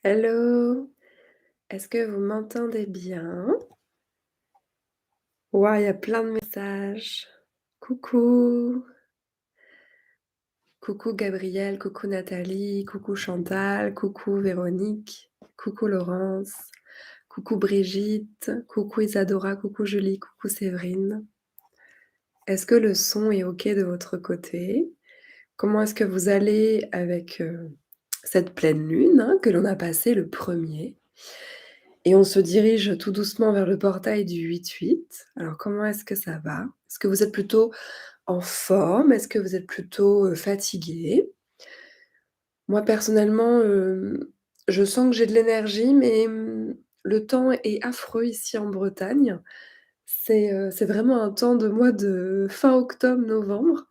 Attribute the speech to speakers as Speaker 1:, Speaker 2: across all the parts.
Speaker 1: Hello, est-ce que vous m'entendez bien? Waouh, il y a plein de messages. Coucou, coucou Gabrielle, coucou Nathalie, coucou Chantal, coucou Véronique, coucou Laurence, coucou Brigitte, coucou Isadora, coucou Julie, coucou Séverine. Est-ce que le son est OK de votre côté? Comment est-ce que vous allez avec, cette pleine lune, hein, que l'on a passée le 1er? Et on se dirige tout doucement vers le portail du 8-8. Alors comment est-ce que ça va? Est-ce que vous êtes plutôt en forme? Est-ce que vous êtes plutôt, fatigué? Moi personnellement, je sens que j'ai de l'énergie, mais, le temps est affreux ici en Bretagne. C'est vraiment un temps de mois de fin octobre-novembre,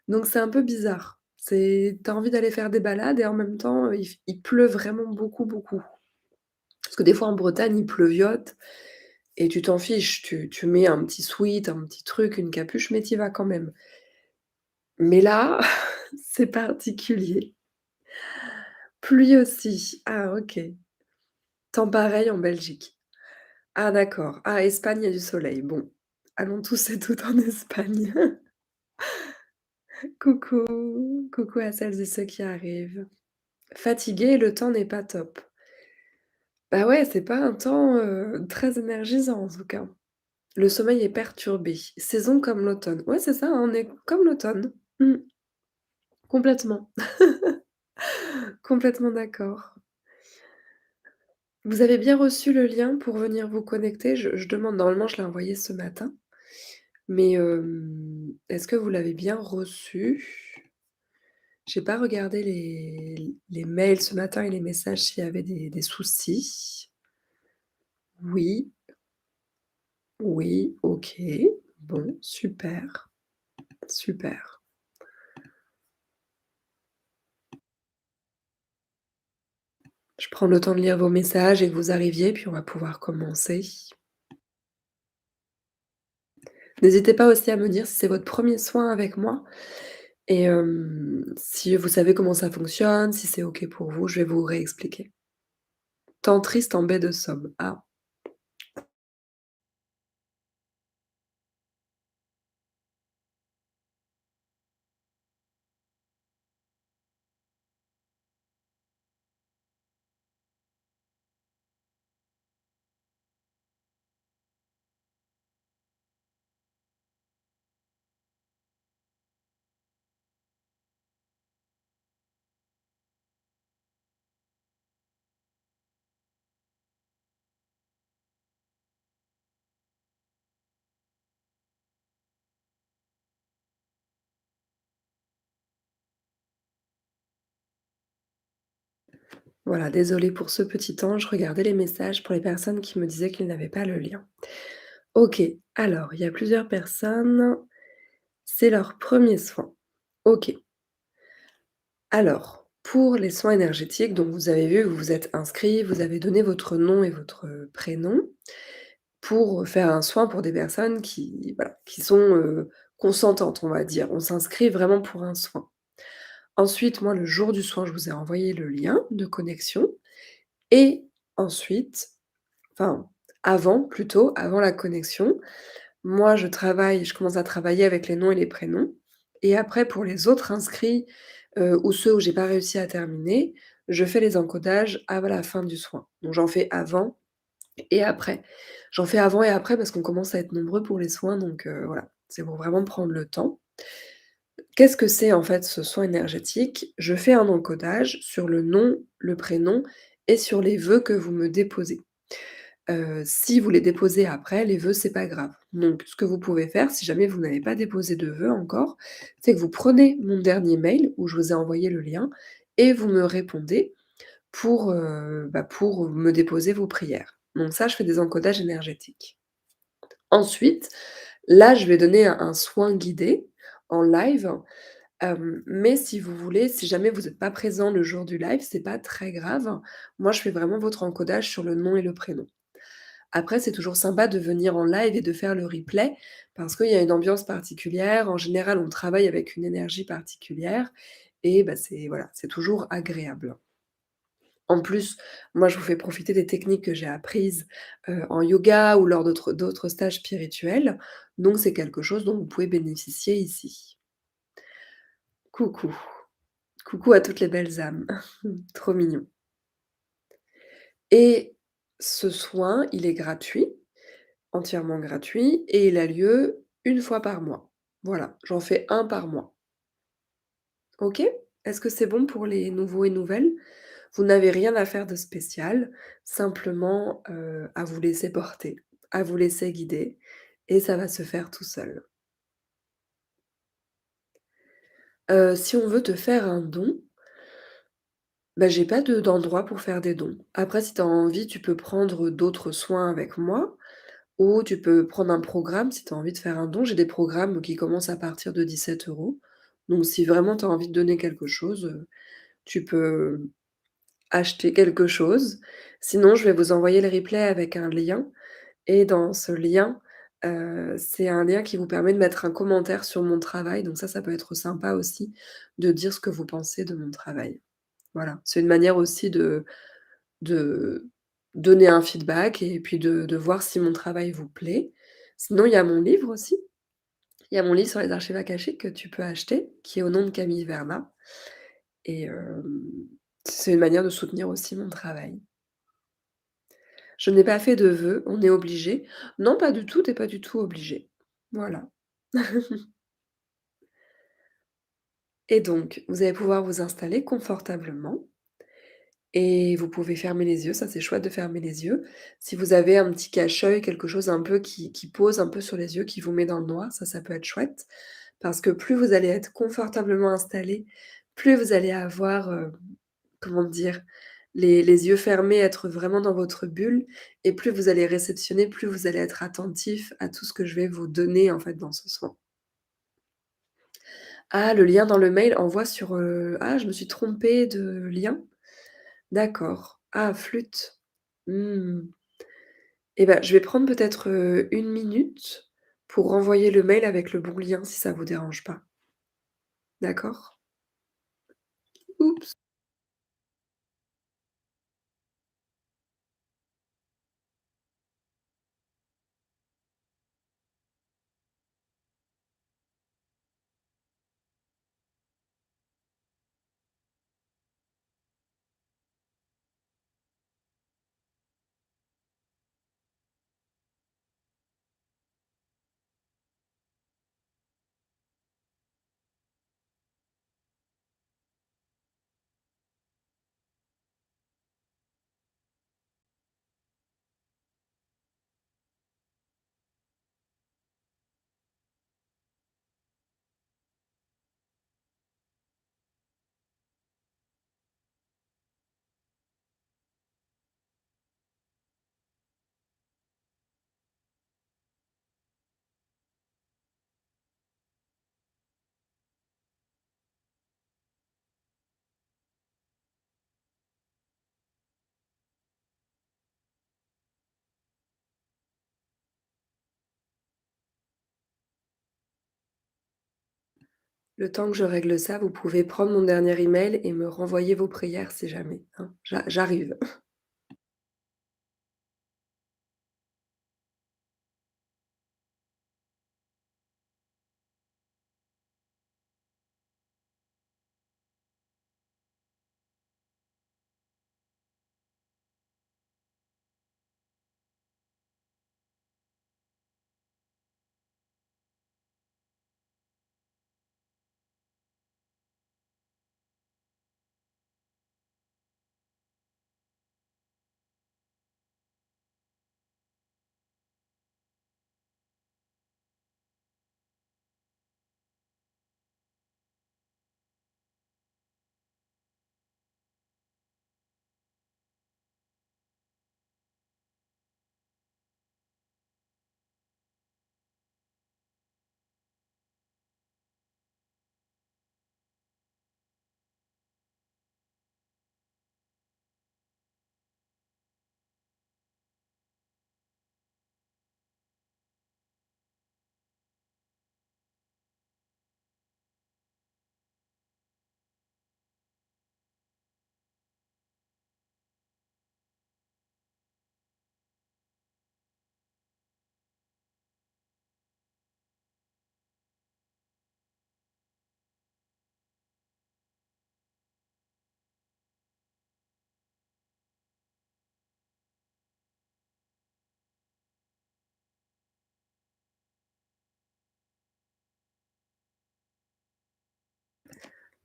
Speaker 1: donc c'est un peu bizarre. C'est tu as envie d'aller faire des balades et en même temps, il pleut vraiment beaucoup, beaucoup. Parce que des fois en Bretagne, il pleuviote. Et tu t'en fiches, tu mets un petit sweat, un petit truc, une capuche, mais tu y vas quand même. Mais là, c'est particulier. Pluie aussi. Ah OK. Temps pareil en Belgique. Ah d'accord. Ah Espagne, il y a du soleil. Bon, allons tous et toutes en Espagne. Coucou, coucou à celles et ceux qui arrivent. Fatigué, le temps n'est pas top. Bah ouais, c'est pas un temps, très énergisant en tout cas. Le sommeil est perturbé. Saison comme l'automne. Ouais, c'est ça, hein, on est comme l'automne. Mmh. Complètement, complètement d'accord. Vous avez bien reçu le lien pour venir vous connecter? Je demande, normalement je l'ai envoyé ce matin, mais est-ce que vous l'avez bien reçu? J'ai pas regardé les mails ce matin et les messages s'il y avait des soucis. Oui, oui, OK. Bon, super, super. Je prends le temps de lire vos messages et que vous arriviez, puis on va pouvoir commencer. N'hésitez pas aussi à me dire si c'est votre premier soin avec moi et si vous savez comment ça fonctionne, si c'est OK pour vous, je vais vous réexpliquer. Temps triste en baie de Somme. Ah, voilà, désolée pour ce petit temps, je regardais les messages pour les personnes qui me disaient qu'ils n'avaient pas le lien. OK, alors il y a plusieurs personnes, c'est leur premier soin. OK, alors pour les soins énergétiques, donc vous avez vu, vous vous êtes inscrits, vous avez donné votre nom et votre prénom. Pour faire un soin pour des personnes qui, voilà, qui sont, consentantes, on va dire. On s'inscrit vraiment pour un soin. Ensuite, moi, le jour du soin, je vous ai envoyé le lien de connexion et ensuite, enfin, avant plutôt, avant la connexion, moi, je commence à travailler avec les noms et les prénoms et après pour les autres inscrits, ou ceux où j'ai pas réussi à terminer, je fais les encodages à la fin du soin. Donc j'en fais avant et après. J'en fais avant et après parce qu'on commence à être nombreux pour les soins, donc voilà, c'est pour vraiment prendre le temps. Qu'est-ce que c'est en fait ce soin énergétique? Je fais un encodage sur le nom, le prénom et sur les vœux que vous me déposez. Si vous les déposez après, les vœux, c'est pas grave. Donc ce que vous pouvez faire, si jamais vous n'avez pas déposé de vœux encore, c'est que vous prenez mon dernier mail où je vous ai envoyé le lien et vous me répondez pour me déposer vos prières. Donc ça, je fais des encodages énergétiques. Ensuite, là, je vais donner un soin guidé en live, mais si vous voulez, si jamais vous êtes pas présent le jour du live, c'est pas très grave. Moi, je fais vraiment votre encodage sur le nom et le prénom. Après, c'est toujours sympa de venir en live et de faire le replay parce qu'il y a une ambiance particulière. En général, on travaille avec une énergie particulière et bah, c'est voilà, c'est toujours agréable. En plus, moi, je vous fais profiter des techniques que j'ai apprises, en yoga ou lors d'autres stages spirituels, donc c'est quelque chose dont vous pouvez bénéficier ici. Coucou, coucou à toutes les belles âmes, trop mignon. Et ce soin, il est gratuit, entièrement gratuit et il a lieu une fois par mois. Voilà, j'en fais un par mois. OK? Est-ce que c'est bon pour les nouveaux et nouvelles? Vous n'avez rien à faire de spécial, simplement, à vous laisser porter, à vous laisser guider et ça va se faire tout seul. Si on veut te faire un don, bah, j'ai pas d'endroit pour faire des dons. Après si tu as envie, tu peux prendre d'autres soins avec moi ou tu peux prendre un programme si tu as envie de faire un don. J'ai des programmes qui commencent à partir de 17 €. Donc si vraiment tu as envie de donner quelque chose, tu peux acheter quelque chose. Sinon, je vais vous envoyer le replay avec un lien et dans ce lien, c'est un lien qui vous permet de mettre un commentaire sur mon travail, donc ça peut être sympa aussi de dire ce que vous pensez de mon travail. Voilà, c'est une manière aussi de donner un feedback et puis de voir si mon travail vous plaît. Sinon, il y a mon livre aussi. Il y a mon livre sur les archives akashiques que tu peux acheter, qui est au nom de Camille Verna et c'est une manière de soutenir aussi mon travail. Je n'ai pas fait de vœux, on est obligé. Non, pas du tout, tu es pas du tout obligé. Voilà. Et donc, vous allez pouvoir vous installer confortablement et vous pouvez fermer les yeux, ça c'est chouette de fermer les yeux. Si vous avez un petit cache-œil, quelque chose un peu qui pose un peu sur les yeux, qui vous met dans le noir, ça peut être chouette. Parce que plus vous allez être confortablement installé, plus vous allez avoir, comment dire? Les yeux fermés, être vraiment dans votre bulle et plus vous allez réceptionner, plus vous allez être attentif à tout ce que je vais vous donner, en fait, dans ce soin. Ah, le lien dans le mail envoie sur, ah, je me suis trompée de lien? D'accord. Ah, flûte. Mmh. Et bah, je vais prendre peut-être, 1 minute pour renvoyer le mail avec le bon lien si ça vous dérange pas. D'accord? Oups! Le temps que je règle ça, vous pouvez prendre mon dernier email et me renvoyer vos prières si jamais, hein. J'arrive.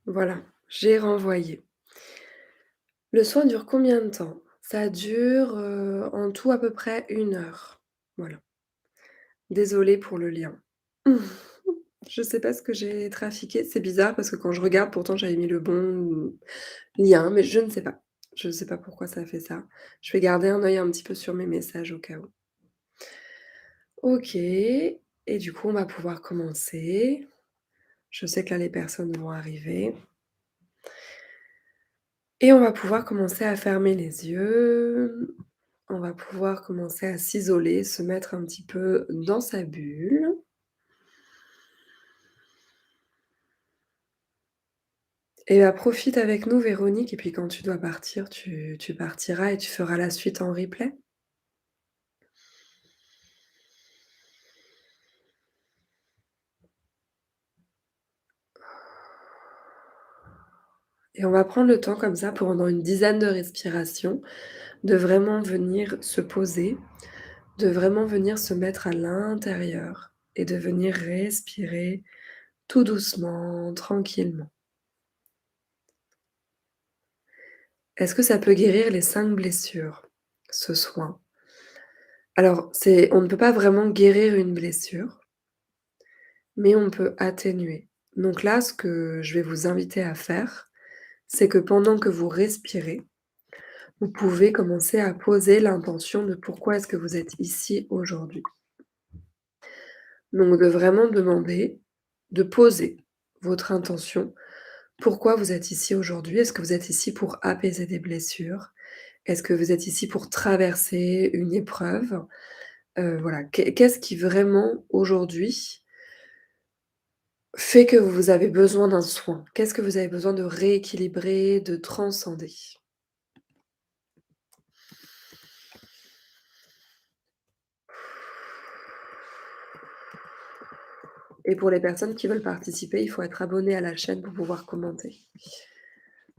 Speaker 1: Voilà, j'ai renvoyé. Le soin dure combien de temps? Ça dure, en tout à peu près 1 heure. Voilà. Désolée pour le lien. Je sais pas ce que j'ai trafiqué. C'est bizarre parce que quand je regarde, pourtant j'avais mis le bon lien, mais je ne sais pas. Je ne sais pas pourquoi ça a fait ça. Je vais garder un œil un petit peu sur mes messages au cas où. OK, et du coup, on va pouvoir commencer. Je sais que là, les personnes vont arriver et on va pouvoir commencer à fermer les yeux. On va pouvoir commencer à s'isoler, se mettre un petit peu dans sa bulle. Et bah, profite avec nous Véronique et puis quand tu dois partir, tu partiras et tu feras la suite en replay. Et on va prendre le temps comme ça pendant une dizaine de respirations, de vraiment venir se poser, de vraiment venir se mettre à l'intérieur et de venir respirer tout doucement, tranquillement. Est-ce que ça peut guérir les 5 blessures, ce soin? Alors, c'est on ne peut pas vraiment guérir une blessure, mais on peut atténuer. Donc là, ce que je vais vous inviter à faire, c'est que pendant que vous respirez, vous pouvez commencer à poser l'intention de pourquoi est-ce que vous êtes ici aujourd'hui. Donc de vraiment demander, de poser votre intention. Pourquoi vous êtes ici aujourd'hui? Est-ce que vous êtes ici pour apaiser des blessures? Est-ce que vous êtes ici pour traverser une épreuve? Voilà, qu'est-ce qui vraiment aujourd'hui fait que vous avez besoin d'un soin? Qu'est-ce que vous avez besoin de rééquilibrer, de transcender? Et pour les personnes qui veulent participer, il faut être abonné à la chaîne pour pouvoir commenter.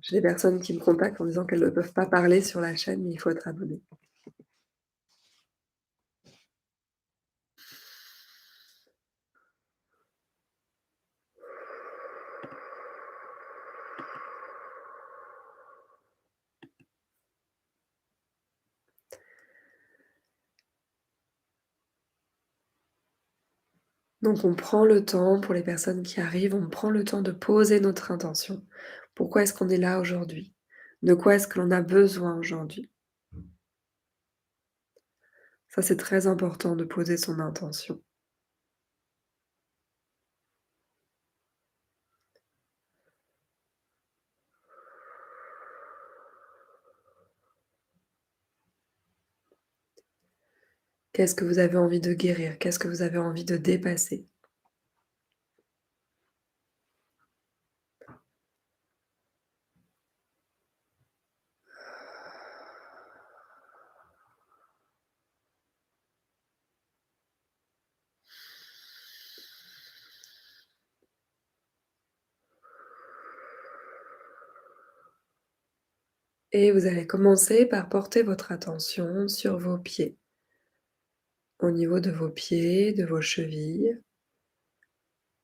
Speaker 1: J'ai des personnes qui me contactent en disant qu'elles ne peuvent pas parler sur la chaîne, mais il faut être abonné. Donc on prend le temps, pour les personnes qui arrivent, on prend le temps de poser notre intention. Pourquoi est-ce qu'on est là aujourd'hui? De quoi est-ce que l'on a besoin aujourd'hui? Ça, c'est très important de poser son intention. Qu'est-ce que vous avez envie de guérir? Qu'est-ce que vous avez envie de dépasser? Et vous allez commencer par porter votre attention sur vos pieds. Au niveau de vos pieds, de vos chevilles,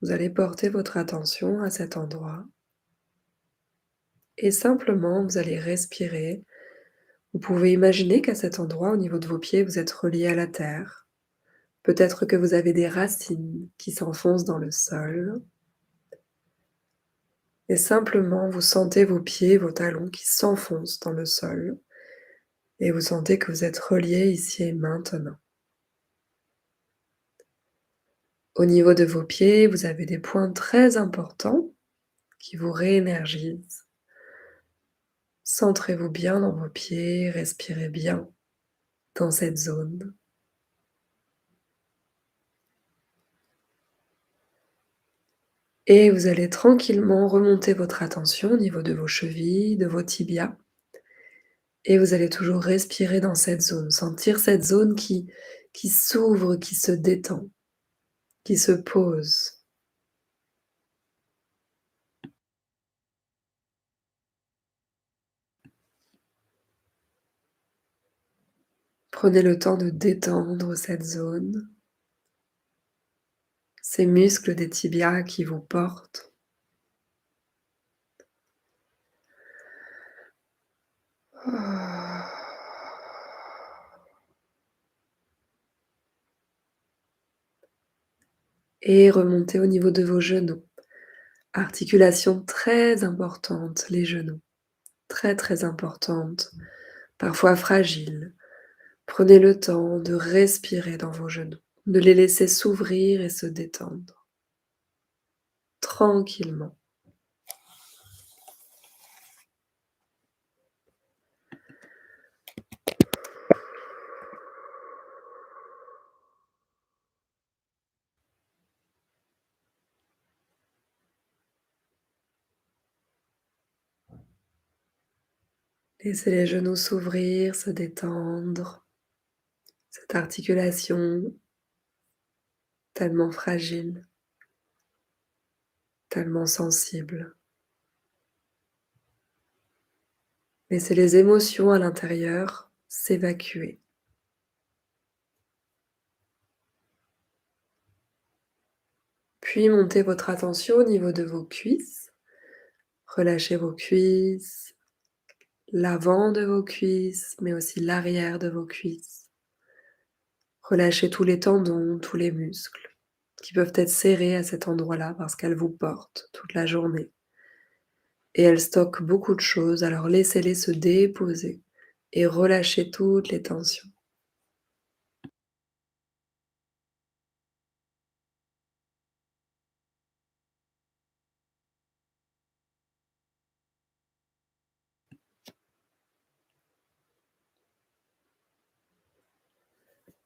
Speaker 1: vous allez porter votre attention à cet endroit et simplement vous allez respirer. Vous pouvez imaginer qu'à cet endroit, au niveau de vos pieds, vous êtes relié à la terre. Peut-être que vous avez des racines qui s'enfoncent dans le sol et simplement vous sentez vos pieds, vos talons qui s'enfoncent dans le sol et vous sentez que vous êtes relié ici et maintenant. Au niveau de vos pieds, vous avez des points très importants qui vous réénergisent. Centrez-vous bien dans vos pieds, respirez bien dans cette zone. Et vous allez tranquillement remonter votre attention au niveau de vos chevilles, de vos tibias. Et vous allez toujours respirer dans cette zone, sentir cette zone qui s'ouvre, qui se détend, qui se pose. Prenez le temps de détendre cette zone, ces muscles des tibias qui vous portent. Et remontez au niveau de vos genoux. Articulation très importante, les genoux. Très, très importante, parfois fragile. Prenez le temps de respirer dans vos genoux, de les laisser s'ouvrir et se détendre tranquillement. Laissez les genoux s'ouvrir, se détendre. Cette articulation tellement fragile, tellement sensible. Laissez les émotions à l'intérieur s'évacuer. Puis montez votre attention au niveau de vos cuisses. Relâchez vos cuisses, l'avant de vos cuisses, mais aussi l'arrière de vos cuisses. Relâchez tous les tendons, tous les muscles qui peuvent être serrés à cet endroit-là parce qu'elles vous portent toute la journée. Et elles stockent beaucoup de choses, alors laissez-les se déposer et relâchez toutes les tensions.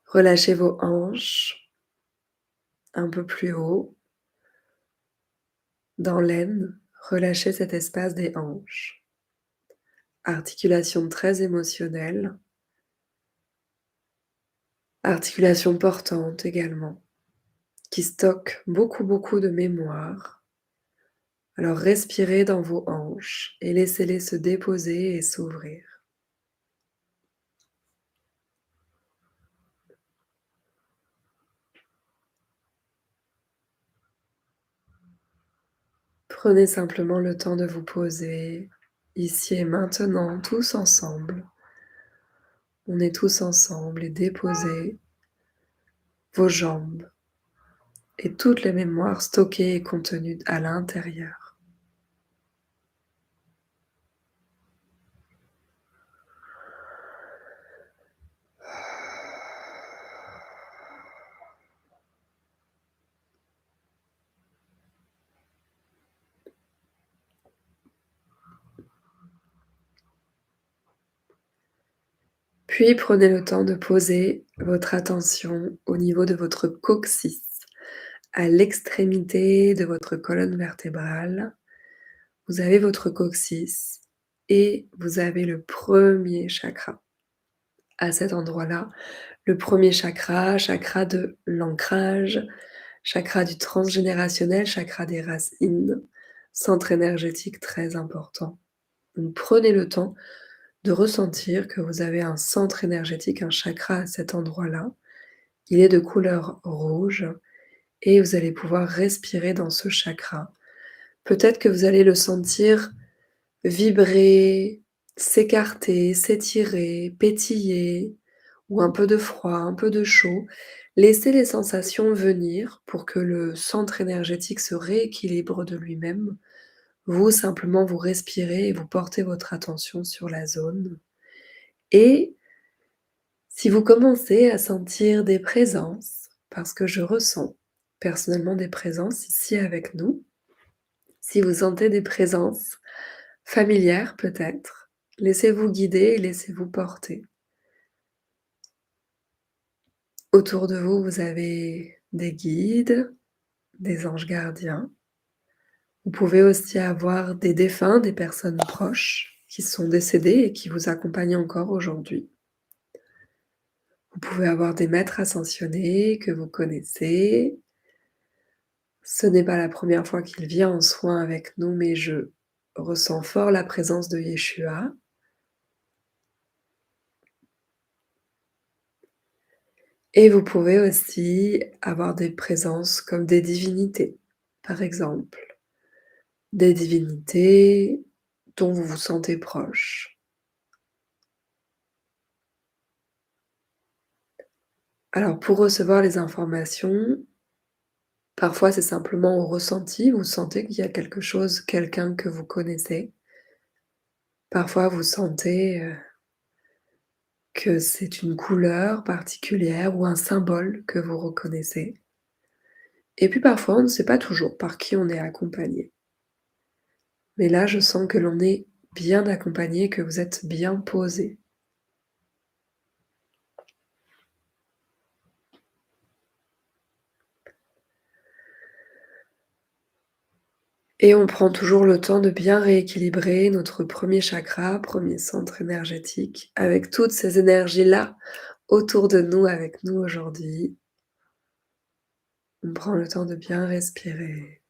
Speaker 1: Relâchez vos hanches un peu plus haut. Dans l'aine, relâchez cet espace des hanches. Articulation très émotionnelle. Articulation portante également, qui stocke beaucoup de mémoire. Alors respirez dans vos hanches et laissez-les se déposer et s'ouvrir. Prenez simplement le temps de vous poser ici et maintenant, tous ensemble. On est tous ensemble et déposez vos jambes et toutes les mémoires stockées et contenues à l'intérieur. Puis prenez le temps de poser votre attention au niveau de votre coccyx, à l'extrémité de votre colonne vertébrale. Vous avez votre coccyx et vous avez le premier chakra. À cet endroit-là, le premier chakra, chakra de l'ancrage, chakra du transgénérationnel, chakra des racines, centre énergétique très important. Donc prenez le temps de ressentir que vous avez un centre énergétique, un chakra à cet endroit-là. Il est de couleur rouge et vous allez pouvoir respirer dans ce chakra. Peut-être que vous allez le sentir vibrer, s'écarter, s'étirer, pétiller, ou un peu de froid, un peu de chaud. Laissez les sensations venir pour que le centre énergétique se rééquilibre de lui-même. Vous, simplement, vous respirez et vous portez votre attention sur la zone. Et si vous commencez à sentir des présences, parce que je ressens personnellement des présences ici avec nous, si vous sentez des présences familières peut-être, laissez-vous guider et laissez-vous porter. Autour de vous, vous avez des guides, des anges gardiens. Vous pouvez aussi avoir des défunts, des personnes proches qui sont décédées et qui vous accompagnent encore aujourd'hui. Vous pouvez avoir des maîtres ascensionnés que vous connaissez. Ce n'est pas la première fois qu'il vient en soin avec nous, mais je ressens fort la présence de Yeshua. Et vous pouvez aussi avoir des présences comme des divinités, par exemple. Des divinités dont vous vous sentez proche. Alors pour recevoir les informations, parfois c'est simplement au ressenti, vous sentez qu'il y a quelque chose, quelqu'un que vous connaissez. Parfois vous sentez, que c'est une couleur particulière ou un symbole que vous reconnaissez. Et puis parfois on ne sait pas toujours par qui on est accompagné. Mais là je sens que l'on est bien accompagné, que vous êtes bien posé. Et on prend toujours le temps de bien rééquilibrer notre premier chakra, premier centre énergétique, avec toutes ces énergies-là autour de nous, avec nous aujourd'hui. On prend le temps de bien respirer.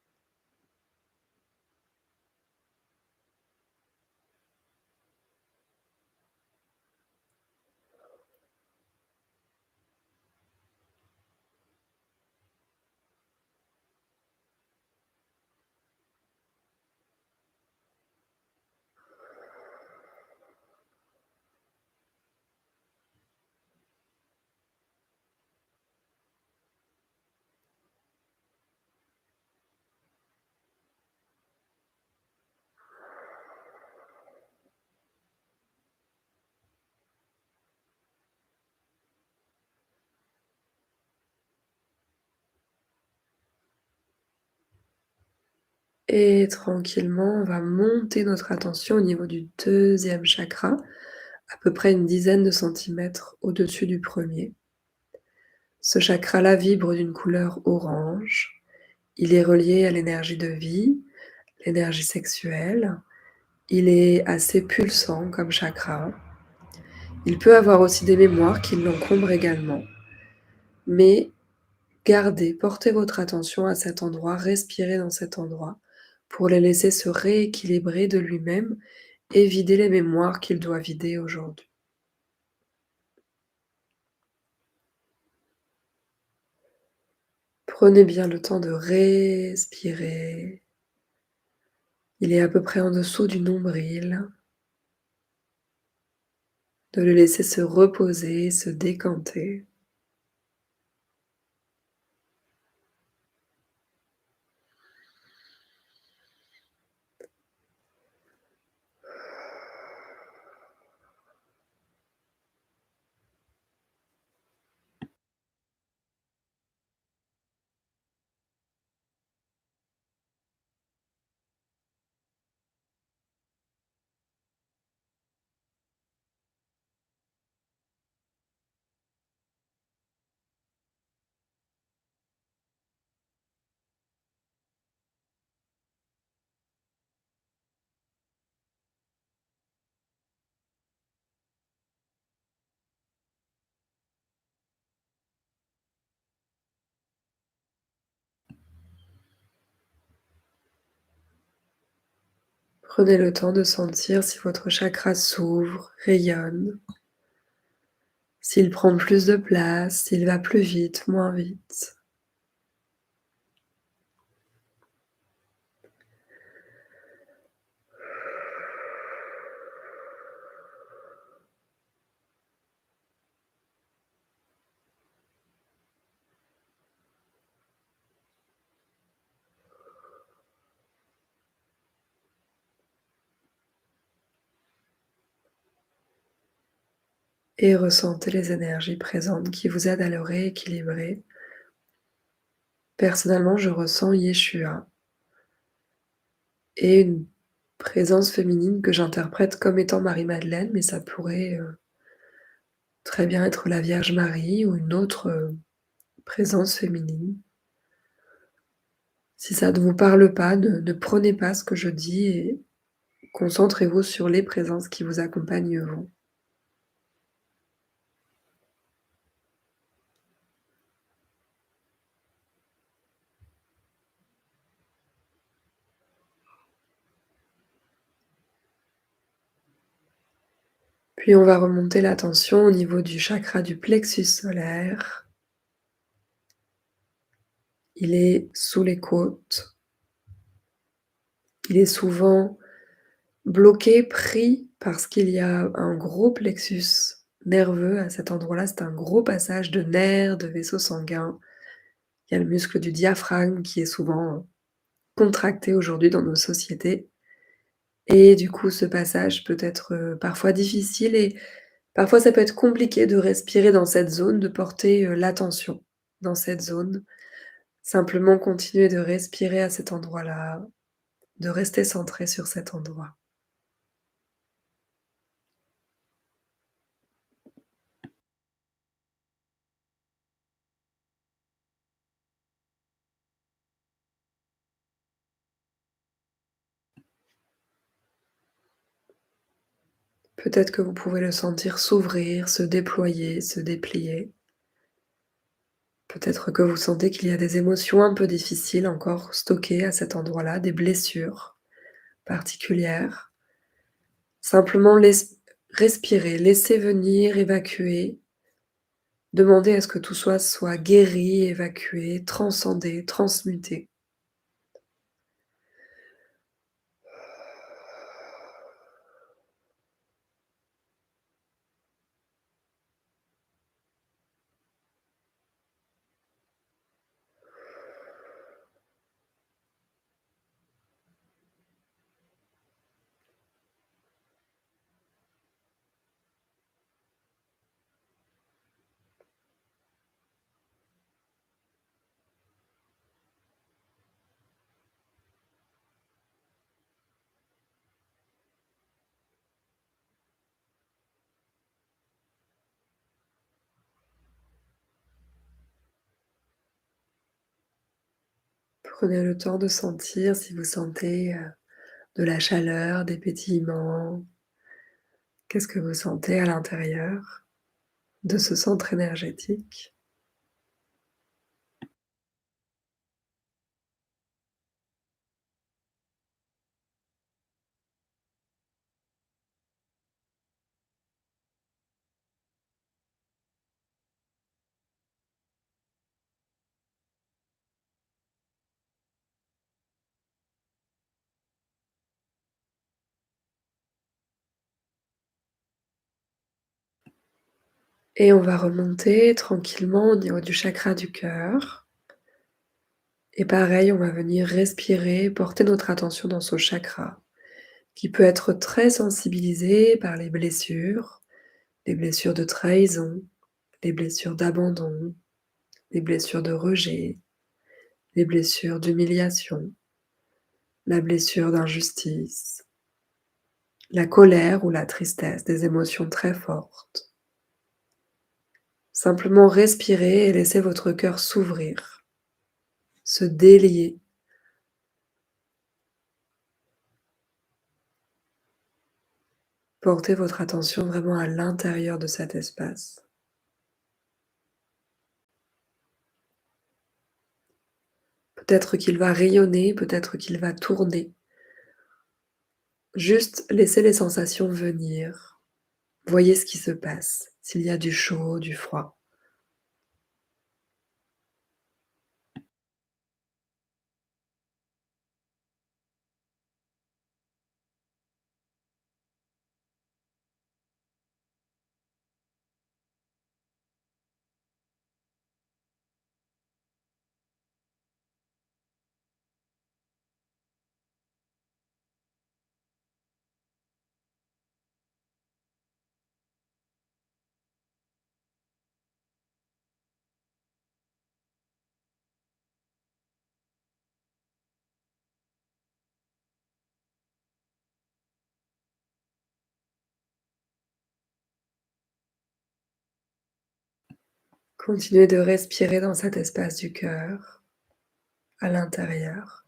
Speaker 1: Et tranquillement, on va monter notre attention au niveau du deuxième chakra, à peu près une dizaine de centimètres au-dessus du premier. Ce chakra-là vibre d'une couleur orange. Il est relié à l'énergie de vie, l'énergie sexuelle. Il est assez pulsant comme chakra. Il peut avoir aussi des mémoires qui l'encombrent également. Mais gardez, portez votre attention à cet endroit, respirez dans cet endroit pour les laisser se rééquilibrer de lui-même et vider les mémoires qu'il doit vider aujourd'hui. Prenez bien le temps de respirer. Il est à peu près en dessous du nombril. De le laisser se reposer, se décanter. Prenez le temps de sentir si votre chakra s'ouvre, rayonne, s'il prend plus de place, s'il va plus vite, moins vite. Et ressentez les énergies présentes qui vous aident à le rééquilibrer. Personnellement, je ressens Yeshua et une présence féminine que j'interprète comme étant Marie-Madeleine, mais ça pourrait très bien être la Vierge Marie ou une autre présence féminine. Si ça ne vous parle pas, ne prenez pas ce que je dis et concentrez-vous sur les présences qui vous accompagnent vous. Puis on va remonter l'attention au niveau du chakra du plexus solaire. Il est sous les côtes. Il est souvent bloqué, pris, parce qu'il y a un gros plexus nerveux à cet endroit-là. C'est un gros passage de nerfs, de vaisseaux sanguins. Il y a le muscle du diaphragme qui est souvent contracté aujourd'hui dans nos sociétés et du coup, ce passage peut être, parfois difficile et parfois ça peut être compliqué de respirer dans cette zone, de porter, l'attention dans cette zone. Simplement continuer de respirer à cet endroit-là, de rester centré sur cet endroit. Peut-être que vous pouvez le sentir s'ouvrir, se déployer, se déplier. Peut-être que vous sentez qu'il y a des émotions un peu difficiles encore stockées à cet endroit-là, des blessures particulières. Simplement respirer, laisser venir, évacuer, demander à ce que tout soit guéri, évacué, transcendé, transmuté. Prenez le temps de sentir si vous sentez, de la chaleur, des pétillements. Qu'est-ce que vous sentez à l'intérieur de ce centre énergétique? Et on va remonter tranquillement au niveau du chakra du cœur. Et pareil, on va venir respirer, porter notre attention dans ce chakra, qui peut être très sensibilisé par les blessures de trahison, les blessures d'abandon, les blessures de rejet, les blessures d'humiliation, la blessure d'injustice, la colère ou la tristesse, des émotions très fortes. Simplement respirer et laisser votre cœur s'ouvrir, se délier. Portez votre attention vraiment à l'intérieur de cet espace. Peut-être qu'il va rayonner, peut-être qu'il va tourner. Juste laissez les sensations venir. Voyez ce qui se passe, s'il y a du chaud, du froid. Continuez de respirer dans cet espace du cœur, à l'intérieur.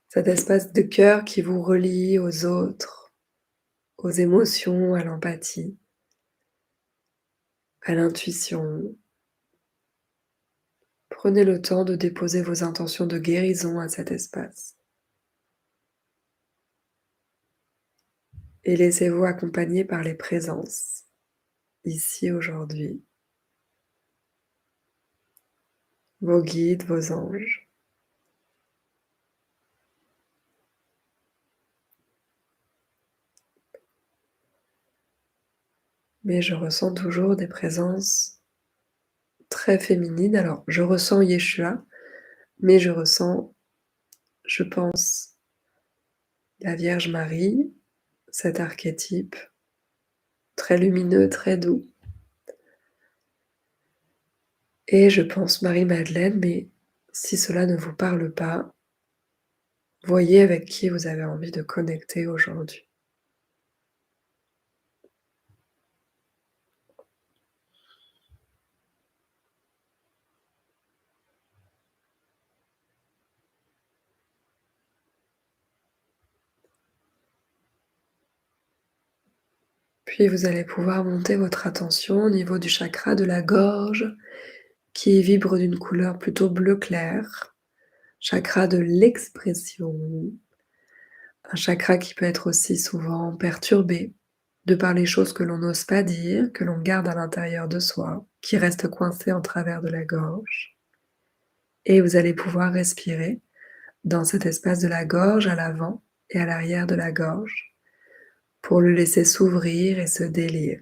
Speaker 1: Cet espace de cœur qui vous relie aux autres, aux émotions, à l'empathie, à l'intuition. Prenez le temps de déposer vos intentions de guérison à cet espace et laissez-vous accompagner par les présences, ici aujourd'hui, vos guides, vos anges. mais je ressens toujours des présences très féminines. Alors, je ressens Yeshua, mais je ressens, je pense, la Vierge Marie, cet archétype très lumineux, très doux. Et je pense Marie-Madeleine, mais si cela ne vous parle pas, voyez avec qui vous avez envie de connecter aujourd'hui. Puis vous allez pouvoir monter votre attention au niveau du chakra de la gorge qui vibre d'une couleur plutôt bleu clair, chakra de l'expression, un chakra qui peut être aussi souvent perturbé de par les choses que l'on n'ose pas dire, que l'on garde à l'intérieur de soi, qui restent coincées en travers de la gorge. Et vous allez pouvoir respirer dans cet espace de la gorge à l'avant et à l'arrière de la gorge pour le laisser s'ouvrir et se délier.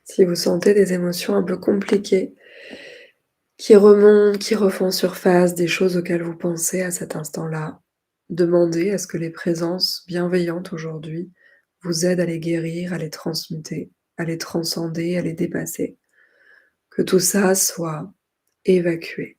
Speaker 1: Si vous sentez des émotions un peu compliquées qui remontent, qui refont surface, des choses auxquelles vous pensez à cet instant-là, demandez à ce que les présences bienveillantes aujourd'hui vous aident à les guérir, à les transmuter, à les transcender, à les dépasser. Que tout ça soit évacué.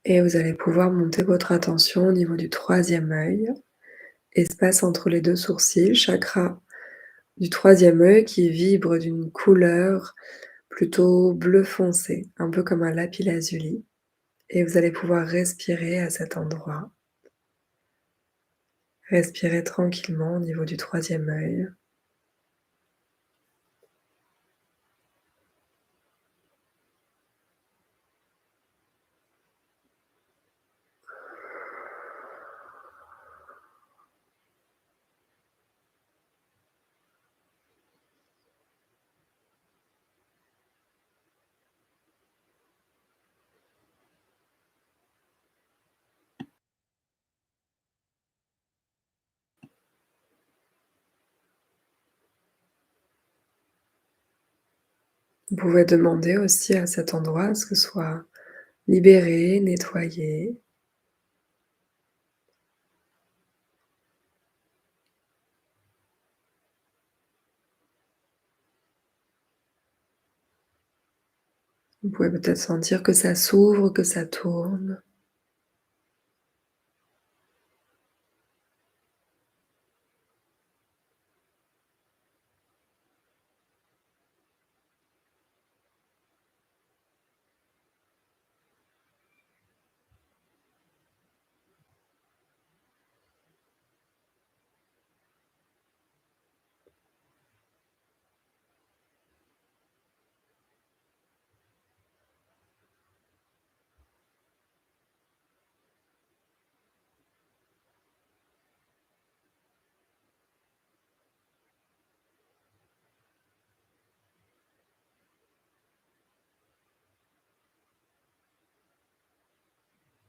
Speaker 1: Et vous allez pouvoir monter votre attention au niveau du troisième œil, espace entre les deux sourcils, chakra du troisième œil qui vibre d'une couleur plutôt bleu foncé, un peu comme un lapis-lazuli. Et vous allez pouvoir respirer à cet endroit. Respirez tranquillement au niveau du troisième œil. Vous pouvez demander aussi à cet endroit à ce que soit libéré, nettoyé. Vous pouvez peut-être sentir que ça s'ouvre, que ça tourne.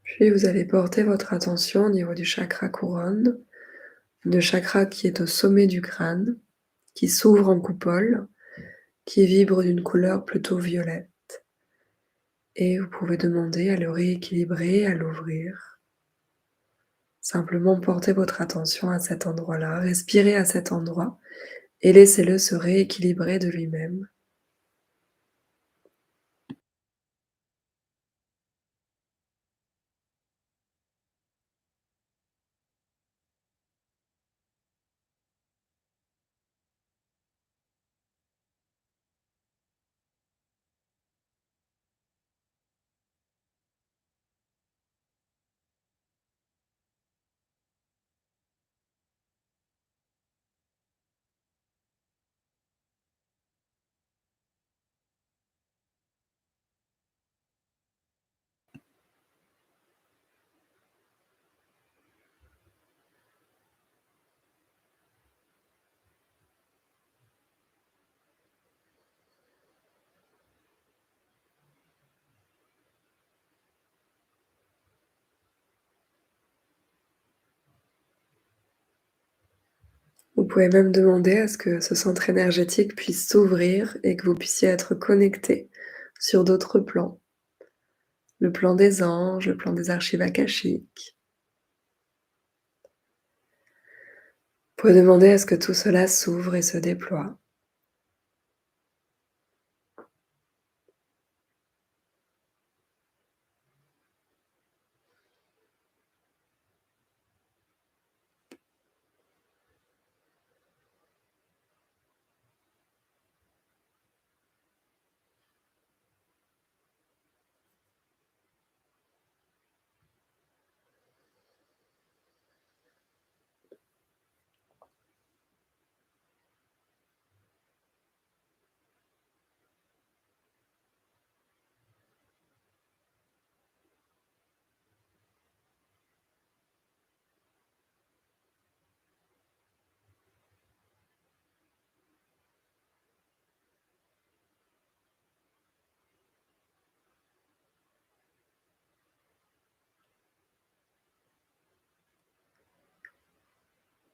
Speaker 1: Puis vous allez porter votre attention au niveau du chakra couronne, le chakra qui est au sommet du crâne, qui s'ouvre en coupole, qui vibre d'une couleur plutôt violette. Et vous pouvez demander à le rééquilibrer, à l'ouvrir. Simplement portez votre attention à cet endroit-là, respirez à cet endroit et laissez-le se rééquilibrer de lui-même. Vous pouvez même demander à ce que ce centre énergétique puisse s'ouvrir et que vous puissiez être connecté sur d'autres plans. Le plan des anges, le plan des archives akashiques. Vous pouvez demander à ce que tout cela s'ouvre et se déploie.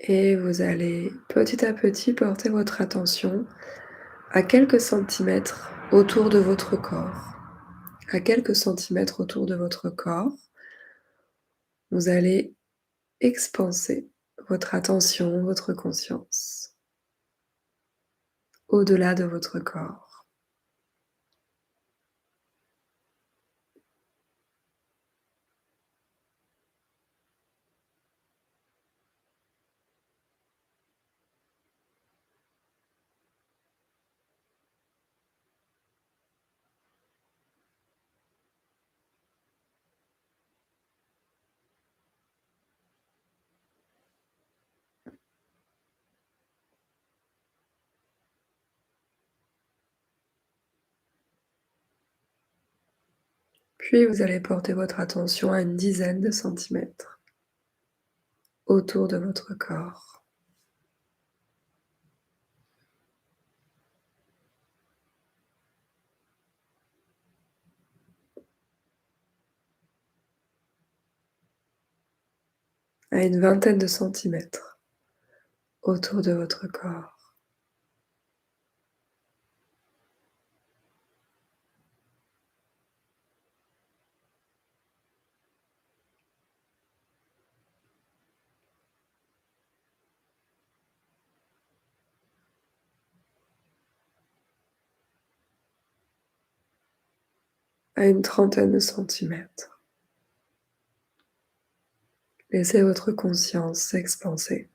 Speaker 1: Et vous allez petit à petit porter votre attention à quelques centimètres autour de votre corps. À quelques centimètres autour de votre corps, vous allez expanser votre attention, votre conscience, au-delà de votre corps. Puis vous allez porter votre attention à une dizaine de centimètres autour de votre corps, à une vingtaine de centimètres autour de votre corps. à une trentaine de centimètres. Laissez votre conscience s'expanser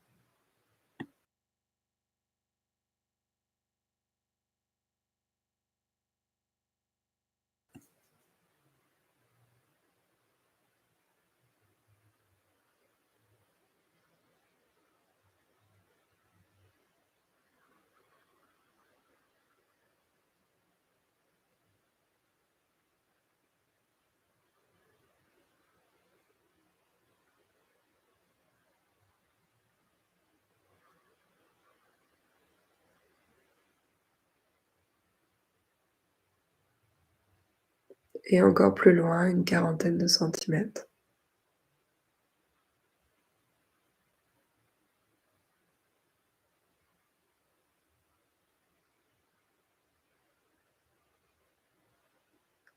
Speaker 1: et encore plus loin, une quarantaine de centimètres.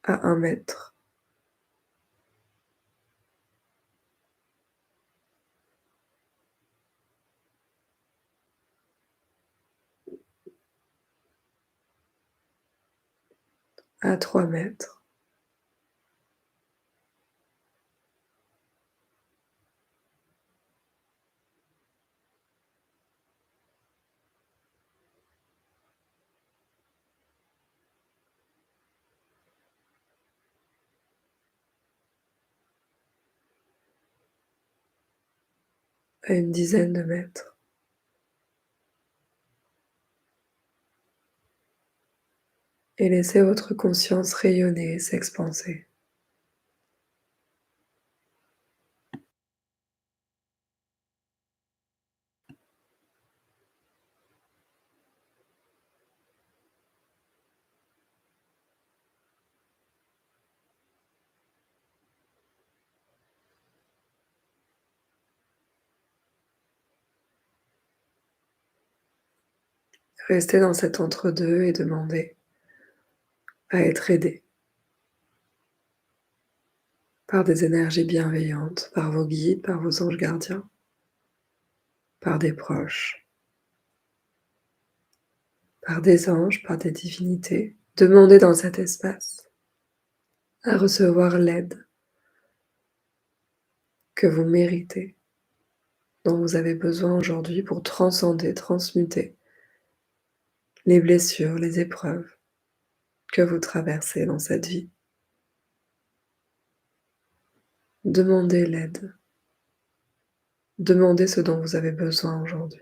Speaker 1: À 1 mètre, à 3 mètres, à une dizaine de mètres. Et laissez votre conscience rayonner et s'expanser. Restez dans cet entre-deux et demandez à être aidé par des énergies bienveillantes, par vos guides, par vos anges gardiens, par des proches, par des anges, par des divinités. Demandez dans cet espace à recevoir l'aide que vous méritez, dont vous avez besoin aujourd'hui pour transcender, transmuter les blessures, les épreuves que vous traversez dans cette vie. Demandez l'aide. Demandez ce dont vous avez besoin aujourd'hui.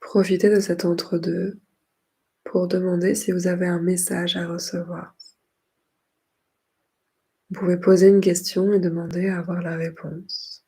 Speaker 1: Profitez de cet entre-deux pour demander si vous avez un message à recevoir. Vous pouvez poser une question et demander à avoir la réponse.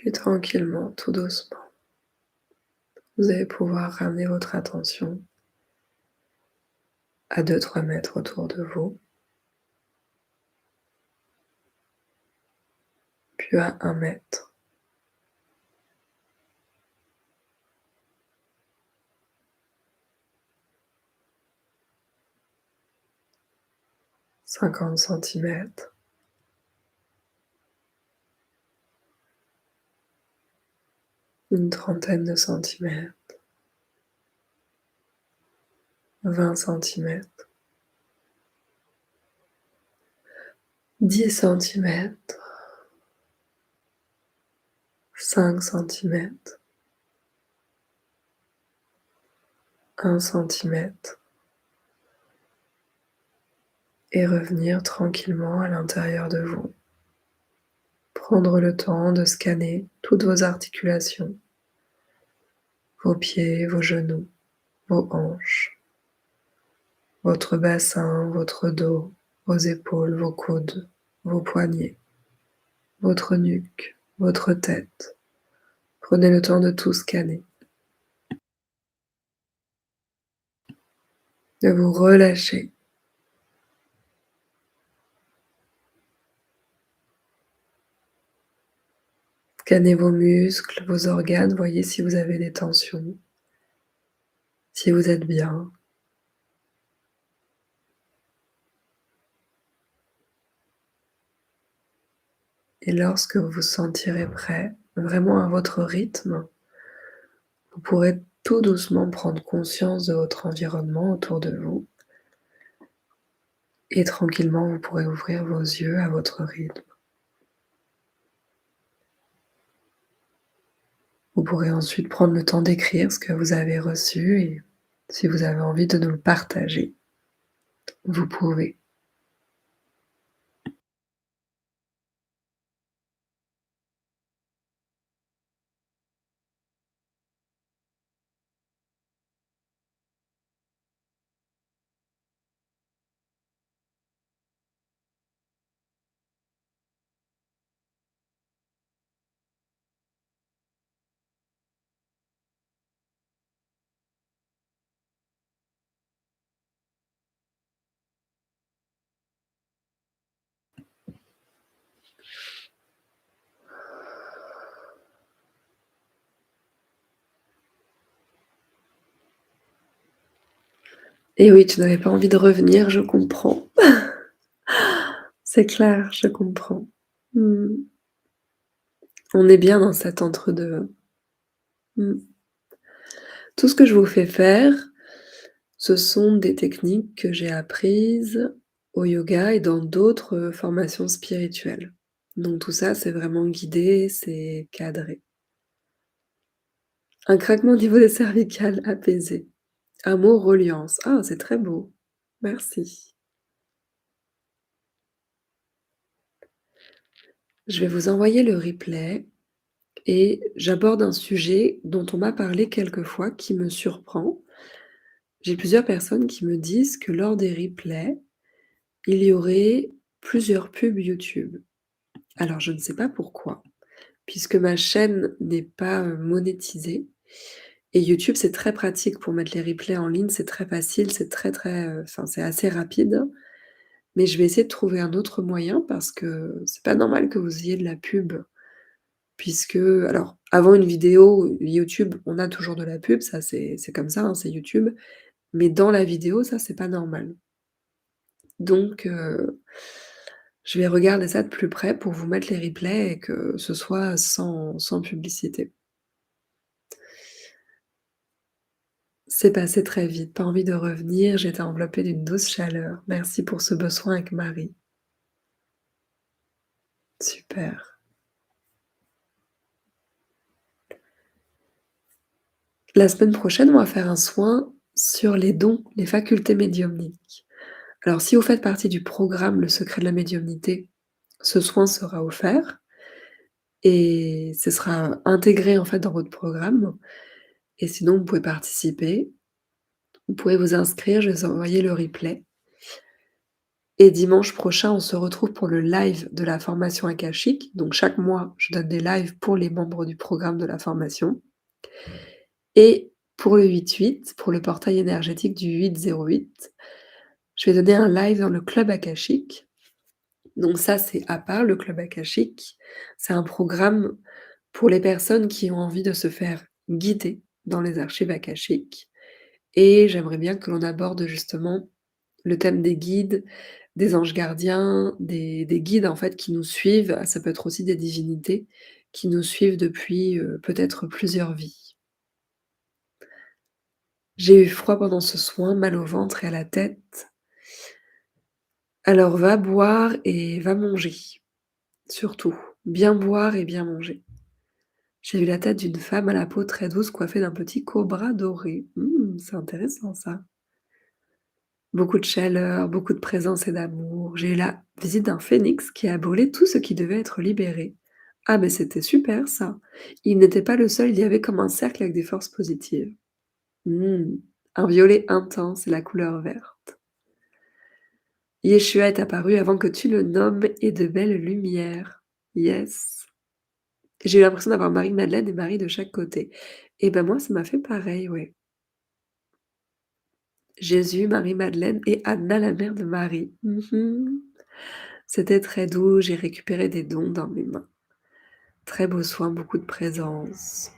Speaker 1: Puis tranquillement, tout doucement, vous allez pouvoir ramener votre attention à 2-3 mètres autour de vous, puis à 1 mètre, 50 centimètres, une trentaine de centimètres, 20 centimètres, 10 centimètres, 5 centimètres, 1 centimètre, et revenir tranquillement à l'intérieur de vous. Prendre le temps de scanner toutes vos articulations, vos pieds, vos genoux, vos hanches, votre bassin, votre dos, vos épaules, vos coudes, vos poignets, votre nuque, votre tête. Prenez le temps de tout scanner, de vous relâcher. Scannez vos muscles, vos organes, voyez si vous avez des tensions, si vous êtes bien. Et lorsque vous vous sentirez prêt, vraiment à votre rythme, vous pourrez tout doucement prendre conscience de votre environnement autour de vous et tranquillement vous pourrez ouvrir vos yeux à votre rythme. Vous pourrez ensuite prendre le temps d'écrire ce que vous avez reçu et si vous avez envie de nous le partager, vous pouvez. Et oui, tu n'avais pas envie de revenir, je comprends. C'est clair, je comprends. Mmh. On est bien dans cet entre-deux. Mmh. Tout ce que je vous fais faire, ce sont des techniques que j'ai apprises au yoga et dans d'autres, formations spirituelles. Donc tout ça, c'est vraiment guidé, c'est cadré. Un craquement au niveau des cervicales apaisé. Un mot reliance. Ah, c'est très beau. Merci. Je vais vous envoyer le replay et j'aborde un sujet dont on m'a parlé quelques fois qui me surprend. J'ai plusieurs personnes qui me disent que lors des replays, il y aurait plusieurs pubs YouTube. Alors je ne sais pas pourquoi, puisque ma chaîne n'est pas, monétisée et YouTube, c'est très pratique pour mettre les replays en ligne, c'est très facile, c'est très, très, enfin, c'est assez rapide. Mais je vais essayer de trouver un autre moyen parce que c'est pas normal que vous ayez de la pub puisque alors avant une vidéo YouTube, on a toujours de la pub, ça c'est comme ça, hein, c'est YouTube, mais dans la vidéo, ça c'est pas normal. Donc je vais regarder ça de plus près pour vous mettre les replays et que ce soit sans publicité. C'est passé très vite, pas envie de revenir, j'étais enveloppée d'une douce chaleur. Merci pour ce beau avec Marie. Super. La semaine prochaine, on va faire un soin sur les dons, les facultés médiumniques. Alors si vous faites partie du programme Le secret de la médiumnité, ce soin sera offert et ce sera intégré, en fait, dans votre programme et sinon vous pouvez participer. Vous pouvez vous inscrire, je vais vous envoyer le replay et dimanche prochain, on se retrouve pour le live de la formation akashique. Donc chaque mois, je donne des lives pour les membres du programme de la formation et pour le 8-8, pour le portail énergétique du 808, je vais donner un live dans le club akashique. Donc ça, c'est à part le club akashique. C'est un programme pour les personnes qui ont envie de se faire guider dans les archives akashiques et j'aimerais bien que l'on aborde justement le thème des guides, des anges gardiens, des guides en fait qui nous suivent. Ah, ça peut être aussi des divinités qui nous suivent depuis, peut-être plusieurs vies. J'ai eu froid pendant ce soin, mal au ventre et à la tête. Alors va boire et va manger, surtout. Bien boire et bien manger. J'ai vu la tête d'une femme à la peau très douce coiffée d'un petit cobra doré. C'est intéressant ça. Beaucoup de chaleur, beaucoup de présence et d'amour. J'ai eu la visite d'un phénix qui a brûlé tout ce qui devait être libéré. Ah mais c'était super ça. Il n'était pas le seul, il y avait comme un cercle avec des forces positives. Mmh. Un violet intense et la couleur verte. Yeshua est apparu avant que tu le nommes et de belles lumières. Yes. J'ai eu l'impression d'avoir Marie-Madeleine et Marie de chaque côté. Et ben moi, ça m'a fait pareil, ouais. Jésus, Marie-Madeleine et Anna, la mère de Marie. C'était très doux, j'ai récupéré des dons dans mes mains. Très beau soin, beaucoup de présence.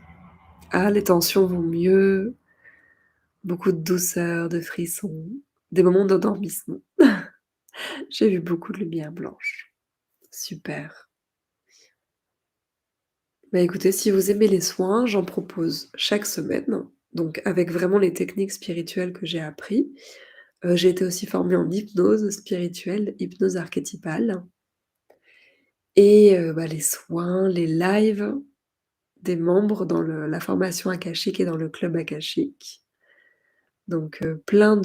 Speaker 1: Ah, les tensions vont mieux, beaucoup de douceur, de frissons, des moments d'endormissement. J'ai vu beaucoup de lumière blanche. Super. Bah écoutez, si vous aimez les soins, j'en propose chaque semaine, donc avec vraiment les techniques spirituelles que j'ai appris. J'ai été aussi formée en hypnose spirituelle, hypnose archétypale et bah, les soins, les lives des membres dans la formation akashique et dans le club akashique. Donc plein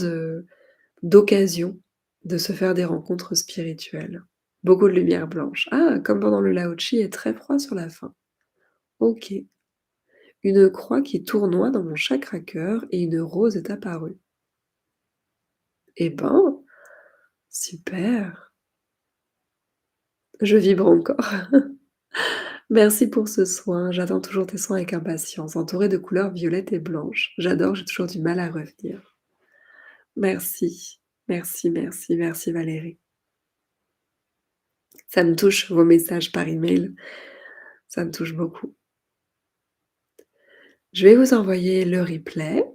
Speaker 1: d'occasions de se faire des rencontres spirituelles. Beaucoup de lumière blanche. Ah, comme pendant le Lao-Tchi et très froid sur la fin. OK. Une croix qui tournoie dans mon chakra-cœur et une rose est apparue. Eh ben, super! Je vibre encore. Merci pour ce soin, j'attends toujours tes soins avec impatience, entourée de couleurs violettes et blanches. J'adore, j'ai toujours du mal à revenir. Merci, merci, merci, merci Valérie. Ça me touche vos messages par email, ça me touche beaucoup. Je vais vous envoyer le replay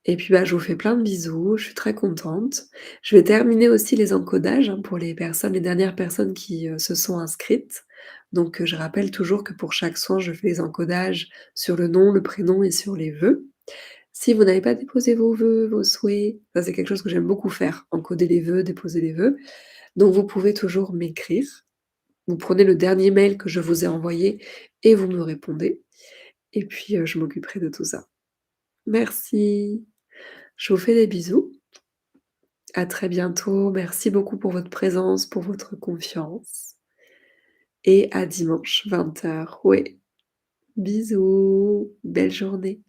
Speaker 1: et puis, bah, je vous fais plein de bisous, je suis très contente. Je vais terminer aussi les encodages, hein, pour les dernières personnes qui, se sont inscrites. Donc, je rappelle toujours que pour chaque soin, je fais les encodages sur le nom, le prénom et sur les vœux. Si vous n'avez pas déposé vos vœux, vos souhaits, ça c'est quelque chose que j'aime beaucoup faire, encoder les vœux, déposer les vœux. Donc vous pouvez toujours m'écrire. Vous prenez le dernier mail que je vous ai envoyé et vous me répondez et puis, je m'occuperai de tout ça. Merci. Je vous fais des bisous. À très bientôt. Merci beaucoup pour votre présence, pour votre confiance et à dimanche 20h. Ouais. Bisous. Belle journée.